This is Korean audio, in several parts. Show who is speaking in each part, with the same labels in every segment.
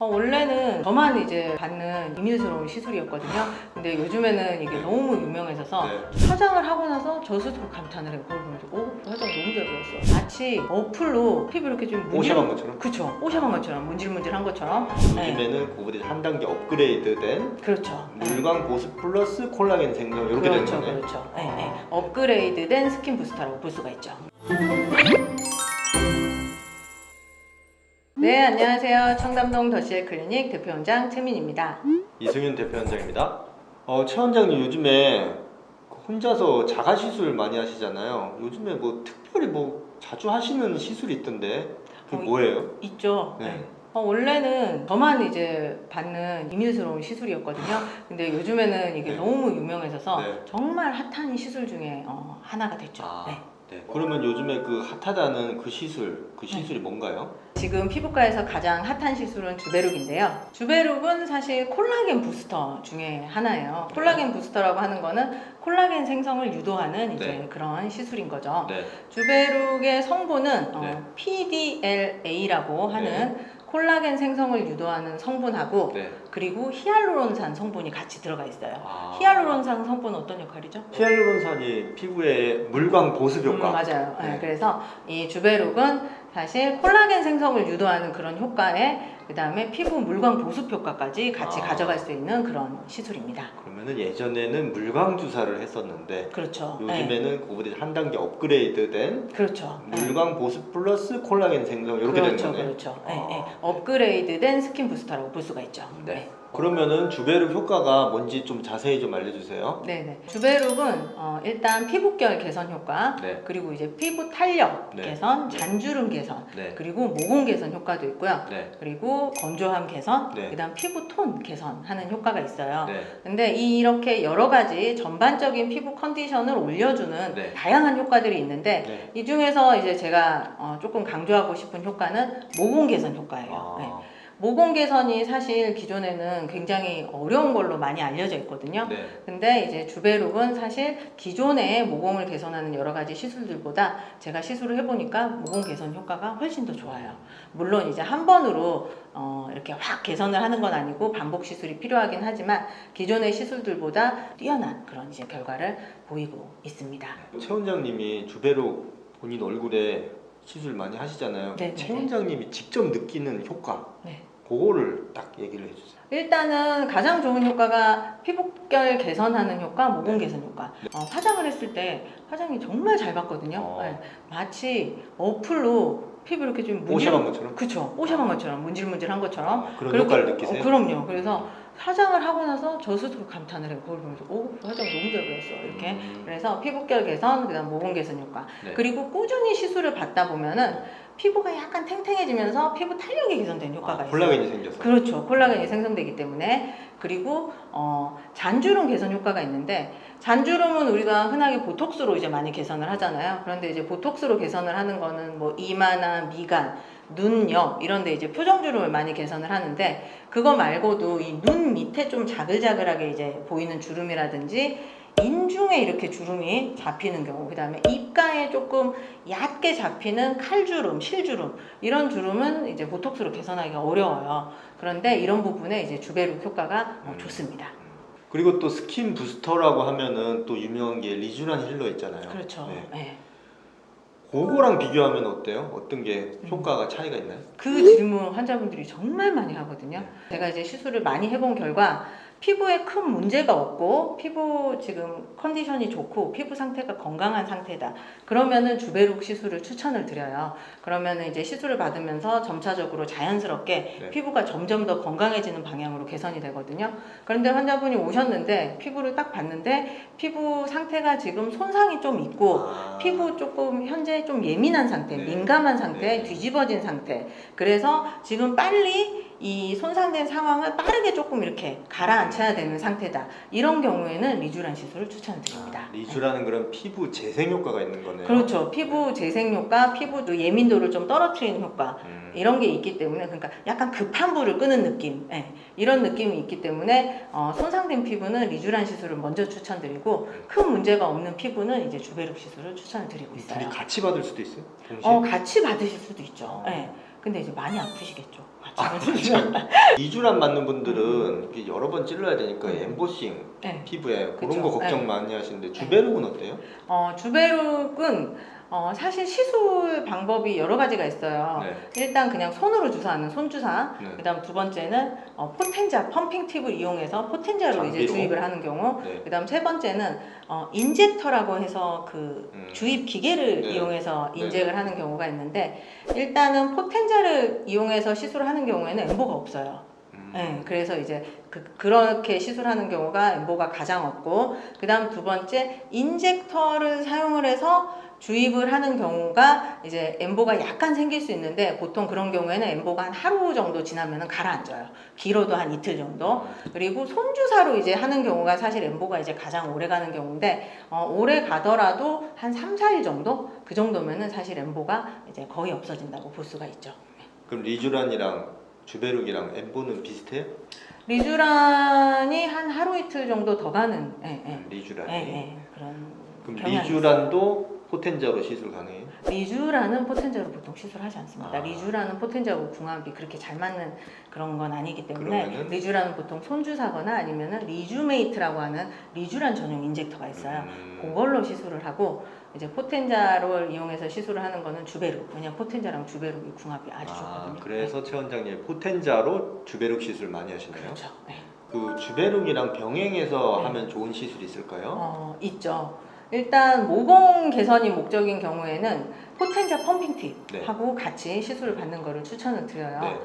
Speaker 1: 원래는 저만 이제 받는 비밀스러운 시술이었거든요. 근데 요즘에는 이게 너무 유명해져서 화장을 하고 나서 저 스스로 감탄을 해요. 그걸 보면서 화장 너무 잘 배웠어. 마치 어플로 피부 이렇게 좀
Speaker 2: 오샵한 것처럼?
Speaker 1: 그쵸. 오샵한 것처럼 문질문질한 것처럼.
Speaker 2: 요즘에는 그거보다 한 단계 업그레이드된
Speaker 1: 그렇죠.
Speaker 2: 물광 보습 플러스 콜라겐 생성 이렇게 되는
Speaker 1: 그렇죠,
Speaker 2: 거네.
Speaker 1: 그렇죠. 업그레이드된 스킨 부스터라고 볼 수가 있죠. 네, 안녕하세요. 청담동 더시엘 클리닉 대표원장 최민입니다.
Speaker 2: 이승윤 대표원장입니다. 최 원장님 요즘에 혼자서 자가 시술 많이 하시잖아요. 요즘에 뭐 특별히 뭐 자주 하시는 시술이 있던데 그게 뭐예요?
Speaker 1: 있죠.
Speaker 2: 네.
Speaker 1: 원래는 저만 이제 받는 비밀스러운 시술이었거든요. 근데 요즘에는 이게 너무 유명해져서 정말 핫한 시술 중에 하나가 됐죠.
Speaker 2: 네. 그러면 요즘에 그 핫하다는 그 시술이 뭔가요?
Speaker 1: 지금 피부과에서 가장 핫한 시술은 주베룩인데요. 주베룩은 사실 콜라겐 부스터 중에 하나예요. 콜라겐 부스터라고 하는 거는 콜라겐 생성을 유도하는 이제 그런 시술인 거죠. 주베룩의 성분은 PDLA라고 하는 콜라겐 생성을 유도하는 성분하고 그리고 히알루론산 성분이 같이 들어가 있어요. 히알루론산 성분은 어떤 역할이죠?
Speaker 2: 히알루론산이 피부의 물광 보습 효과.
Speaker 1: 맞아요. 그래서 이 주베룩은 사실 콜라겐 생성을 유도하는 그런 효과에 그 다음에 피부 물광 보습 효과까지 같이 가져갈 수 있는 그런 시술입니다.
Speaker 2: 그러면은 예전에는 물광 주사를 했었는데
Speaker 1: 그렇죠.
Speaker 2: 요즘에는 그거보다 한 단계 업그레이드된
Speaker 1: 그렇죠.
Speaker 2: 물광 보습 플러스 콜라겐 생성 이렇게 되는 거네.
Speaker 1: 그렇죠. 업그레이드된 스킨 부스터라고 볼 수가 있죠.
Speaker 2: 그러면은 주베룩 효과가 뭔지 좀 자세히 좀 알려주세요.
Speaker 1: 주베룩은 일단 피부결 개선 효과, 그리고 이제 피부 탄력 개선, 잔주름 개선, 그리고 모공 개선 효과도 있고요. 그리고 건조함 개선, 그다음 피부 톤 개선하는 효과가 있어요. 근데 이렇게 여러 가지 전반적인 피부 컨디션을 올려주는 다양한 효과들이 있는데 이 중에서 이제 제가 조금 강조하고 싶은 효과는 모공 개선 효과예요. 모공 개선이 사실 기존에는 굉장히 어려운 걸로 많이 알려져 있거든요. 근데 이제 주베룩은 사실 기존의 모공을 개선하는 여러 가지 시술들보다 제가 시술을 해보니까 모공 개선 효과가 훨씬 더 좋아요. 물론 이제 한 번으로 이렇게 확 개선을 하는 건 아니고 반복 시술이 필요하긴 하지만 기존의 시술들보다 뛰어난 그런 이제 결과를 보이고 있습니다.
Speaker 2: 최 원장님이 주베룩 본인 얼굴에 시술 많이 하시잖아요. 최 원장님이 직접 느끼는 효과. 그거를 딱 얘기를 해주세요.
Speaker 1: 일단은 가장 좋은 효과가 피부결 개선하는 효과, 모공 개선 효과. 화장을 했을 때 화장이 정말 잘 받거든요. 마치 어플로 피부 이렇게 좀
Speaker 2: 오샵한 것처럼?
Speaker 1: 그쵸. 오샵한 것처럼 문질문질한 것처럼
Speaker 2: 그런 효과를 느끼세요?
Speaker 1: 그럼요. 그래서 화장을 하고 나서 저 스스로 감탄을 해요. 그걸 보면서 화장 너무 잘 배웠어 이렇게. 그래서 피부결 개선, 그다음 모공 개선 효과. 그리고 꾸준히 시술을 받다 보면은 피부가 약간 탱탱해지면서 피부 탄력이 개선된 효과가 있어요.
Speaker 2: 콜라겐이 생겨서.
Speaker 1: 그렇죠. 콜라겐이 생성되기 때문에. 그리고 잔주름 개선 효과가 있는데 잔주름은 우리가 흔하게 보톡스로 이제 많이 개선을 하잖아요. 그런데 이제 보톡스로 개선을 하는 거는 뭐 이마나 미간, 눈 옆 이런 데 이제 표정주름을 많이 개선을 하는데 그거 말고도 이 눈 밑에 좀 자글자글하게 이제 보이는 주름이라든지 인중에 이렇게 주름이 잡히는 경우, 그 다음에 입가에 조금 얕게 잡히는 칼주름, 실주름 이런 주름은 이제 보톡스로 개선하기가 어려워요. 그런데 이런 부분에 이제 주베룩 효과가 좋습니다.
Speaker 2: 그리고 또 스킨 부스터라고 하면은 또 유명한 게 리쥬란 힐러 있잖아요.
Speaker 1: 그렇죠.
Speaker 2: 그거랑 비교하면 어때요? 어떤 게 효과가 차이가 있나요?
Speaker 1: 그 질문 환자분들이 정말 많이 하거든요. 제가 이제 시술을 많이 해본 결과 피부에 큰 문제가 없고 피부 지금 컨디션이 좋고 피부 상태가 건강한 상태다. 그러면은 주베룩 시술을 추천을 드려요. 그러면은 이제 시술을 받으면서 점차적으로 자연스럽게 피부가 점점 더 건강해지는 방향으로 개선이 되거든요. 그런데 환자분이 오셨는데 피부를 딱 봤는데 피부 상태가 지금 손상이 좀 있고 피부 조금 현재 좀 예민한 상태, 민감한 상태, 뒤집어진 상태. 그래서 지금 빨리 이 손상된 상황을 빠르게 조금 이렇게 가라앉혀야 되는 상태다. 이런 경우에는 리쥬란 시술을 추천드립니다.
Speaker 2: 리쥬란은 그런 피부 재생 효과가 있는 거네요.
Speaker 1: 그렇죠. 피부 재생 효과, 피부 예민도를 좀 떨어뜨리는 효과 이런 게 있기 때문에 그러니까 약간 급한 불을 끄는 느낌 이런 느낌이 있기 때문에 손상된 피부는 리쥬란 시술을 먼저 추천드리고 큰 문제가 없는 피부는 이제 주베룩 시술을 추천을 드리고 있어요.
Speaker 2: 둘이 같이 받을 수도 있어요? 동시에?
Speaker 1: 같이 받으실 수도 있죠. 근데 이제 많이 아프시겠죠.
Speaker 2: 리쥬란 맞는 분들은 이게 여러 번 찔러야 되니까 엠보싱
Speaker 1: 네.
Speaker 2: 피부에 그런
Speaker 1: 그쵸.
Speaker 2: 거 걱정
Speaker 1: 네.
Speaker 2: 많이 하시는데 주베룩은 어때요?
Speaker 1: 주베룩은 사실 시술 방법이 여러 가지가 있어요.
Speaker 2: 네.
Speaker 1: 일단 그냥 손으로 주사하는 손주사,
Speaker 2: 네.
Speaker 1: 그다음 두 번째는 포텐자 펌핑 팁을 이용해서 포텐자로 이제
Speaker 2: 장비로?
Speaker 1: 주입을 하는 경우,
Speaker 2: 네.
Speaker 1: 그다음 세 번째는 인젝터라고 해서 그 주입 기계를
Speaker 2: 네.
Speaker 1: 이용해서
Speaker 2: 네.
Speaker 1: 인젝을 하는 경우가 있는데, 일단은 포텐자를 이용해서 시술을 하는 경우에는 엠보가 없어요. 네, 그래서 이제 그렇게 시술하는 경우가 엠보가 가장 없고, 그 다음 두 번째 인젝터를 사용을 해서 주입을 하는 경우가 이제 엠보가 약간 생길 수 있는데, 보통 그런 경우에는 엠보가 한 하루 정도 지나면 가라앉아요. 길어도 한 이틀 정도. 그리고 손주사로 이제 하는 경우가 사실 엠보가 이제 가장 오래 가는 경우인데, 오래 가더라도 한 3, 4일 정도? 그 정도면은 사실 엠보가 이제 거의 없어진다고 볼 수가 있죠.
Speaker 2: 그럼 리쥬란이랑 주베룩이랑 엠보는 비슷해요?
Speaker 1: 리쥬란이 한 하루 이틀 정도 더 가는
Speaker 2: 리쥬란이?
Speaker 1: 그런
Speaker 2: 그럼
Speaker 1: 경향이
Speaker 2: 리쥬란도 포텐자로 시술 가능해요?
Speaker 1: 리쥬란은 포텐자로 보통 시술하지 않습니다.
Speaker 2: 아.
Speaker 1: 리쥬란은 포텐자하고 궁합이 그렇게 잘 맞는 그런 건 아니기 때문에
Speaker 2: 그러면은?
Speaker 1: 리쥬란은 보통 손주사거나 아니면은 리쥬메이트라고 하는 리쥬란 전용 인젝터가 있어요. 그걸로 시술을 하고, 이제 포텐자를 이용해서 시술을 하는 거는 주베룩. 왜냐면 포텐자랑 주베룩이 궁합이 아주 좋거든요.
Speaker 2: 그래서 최 원장님 포텐자로 주베룩 시술 많이 하시나요?
Speaker 1: 그렇죠. 네.
Speaker 2: 그 주베룩이랑 병행해서
Speaker 1: 네.
Speaker 2: 하면 좋은 시술이 있을까요?
Speaker 1: 있죠. 일단 모공 개선이 목적인 경우에는 포텐자 펌핑 팁하고 같이 시술을 받는 거를 추천을 드려요.
Speaker 2: 네.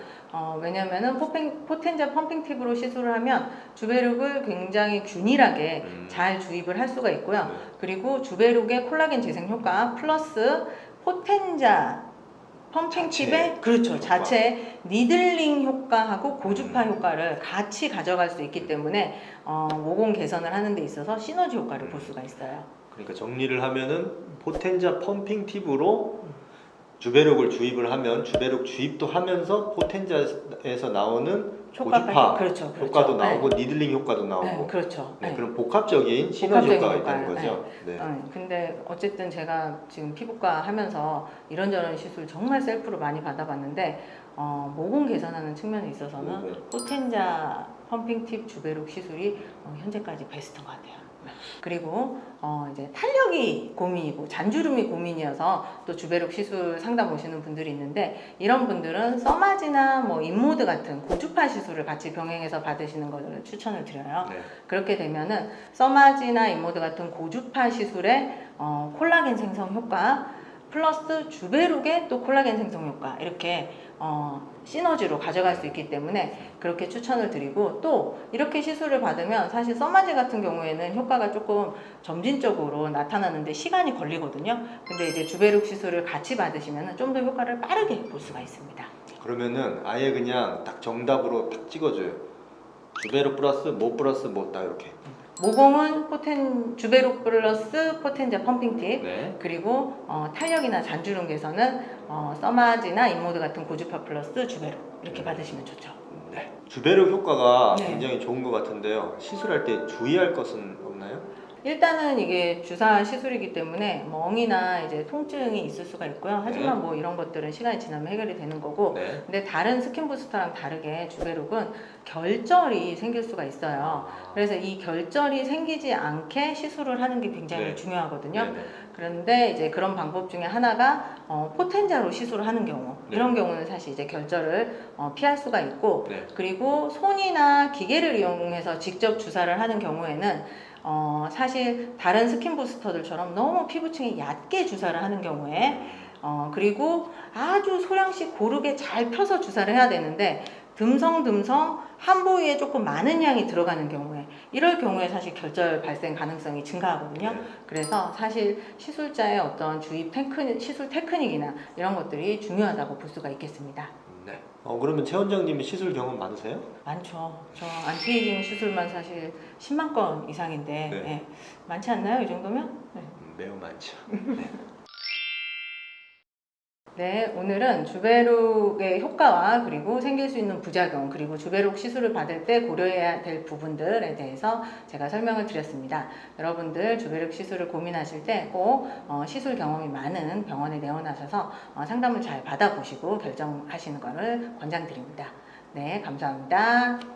Speaker 1: 왜냐면은 포텐자 펌핑 팁으로 시술을 하면 주베룩을 굉장히 균일하게 잘 주입을 할 수가 있고요.
Speaker 2: 네.
Speaker 1: 그리고 주베룩의 콜라겐 재생 효과 플러스 포텐자 펌핑 팁의 그렇죠, 자체 니들링 효과하고 고주파 효과를 같이 가져갈 수 있기 때문에 모공 개선을 하는 데 있어서 시너지 효과를 볼 수가 있어요.
Speaker 2: 그러니까 정리를 하면은 포텐자 펌핑 팁으로 주베룩을 주입을 하면 주베룩 주입도 하면서 포텐자에서 나오는 고주파
Speaker 1: 그렇죠.
Speaker 2: 효과도 나오고 니들링 효과도 나오고
Speaker 1: 네, 그렇죠.
Speaker 2: 네, 그럼 복합적인 시너지 효과가 있다는 거죠. 네.
Speaker 1: 근데 어쨌든 제가 지금 피부과 하면서 이런저런 시술 정말 셀프로 많이 받아봤는데, 모공 개선하는 측면에 있어서는 포텐자 펌핑 팁 주베룩 시술이 현재까지 베스트인 것 같아요. 그리고 이제 탄력이 고민이고 잔주름이 고민이어서 또 주베룩 시술 상담 오시는 분들이 있는데, 이런 분들은 써마지나 뭐 인모드 같은 고주파 시술을 같이 병행해서 받으시는 것을 추천을 드려요.
Speaker 2: 네.
Speaker 1: 그렇게 되면은 써마지나 인모드 같은 고주파 시술에 콜라겐 생성 효과 플러스 주베룩의 또 콜라겐 생성 효과, 이렇게 시너지로 가져갈 수 있기 때문에 그렇게 추천을 드리고, 또 이렇게 시술을 받으면 사실 써마지 같은 경우에는 효과가 조금 점진적으로 나타나는데 시간이 걸리거든요. 근데 이제 주베룩 시술을 같이 받으시면 좀 더 효과를 빠르게 볼 수가 있습니다.
Speaker 2: 그러면은 아예 그냥 딱 정답으로 딱 찍어줘요. 주베룩 플러스 뭐 딱 이렇게.
Speaker 1: 모공은 주베룩 플러스 포텐자 펌핑 팁,
Speaker 2: 네.
Speaker 1: 그리고 탄력이나 잔주름 개선은 써마지나 인모드 같은 고주파 플러스 주베룩, 이렇게 받으시면 좋죠.
Speaker 2: 네. 주베룩 효과가
Speaker 1: 네.
Speaker 2: 굉장히 좋은 것 같은데요. 시술할 때 주의할 것은 없나요?
Speaker 1: 일단은 이게 주사 시술이기 때문에 멍이나 이제 통증이 있을 수가 있고요. 하지만 뭐 이런 것들은 시간이 지나면 해결이 되는 거고,
Speaker 2: 네.
Speaker 1: 근데 다른 스킨 부스터랑 다르게 주베룩은 결절이 생길 수가 있어요. 그래서 이 결절이 생기지 않게 시술을 하는 게 굉장히
Speaker 2: 네.
Speaker 1: 중요하거든요.
Speaker 2: 네네.
Speaker 1: 그런데 이제 그런 방법 중에 하나가 포텐자로 시술을 하는 경우,
Speaker 2: 네.
Speaker 1: 이런 경우는 사실 이제 결절을 피할 수가 있고,
Speaker 2: 네.
Speaker 1: 그리고 손이나 기계를 이용해서 직접 주사를 하는 경우에는 사실 다른 스킨 부스터들처럼 너무 피부층이 얕게 주사를 하는 경우에, 그리고 아주 소량씩 고르게 잘 펴서 주사를 해야 되는데 듬성듬성 한 부위에 조금 많은 양이 들어가는 경우에, 이럴 경우에 사실 결절 발생 가능성이 증가하거든요.
Speaker 2: 네.
Speaker 1: 그래서 사실 시술자의 어떤 시술 테크닉이나 이런 것들이 중요하다고 볼 수가 있겠습니다.
Speaker 2: 네. 그러면 최 원장님이 시술 경험 많으세요?
Speaker 1: 많죠. 저 안티에이징 시술만 사실 10만 건 이상인데,
Speaker 2: 네.
Speaker 1: 네. 많지 않나요? 이 정도면? 네.
Speaker 2: 매우 많죠. 네.
Speaker 1: 네, 오늘은 주베룩의 효과와 그리고 생길 수 있는 부작용, 그리고 주베룩 시술을 받을 때 고려해야 될 부분들에 대해서 제가 설명을 드렸습니다. 여러분들 주베룩 시술을 고민하실 때 꼭 시술 경험이 많은 병원에 내원하셔서 상담을 잘 받아보시고 결정하시는 것을 권장드립니다. 네, 감사합니다.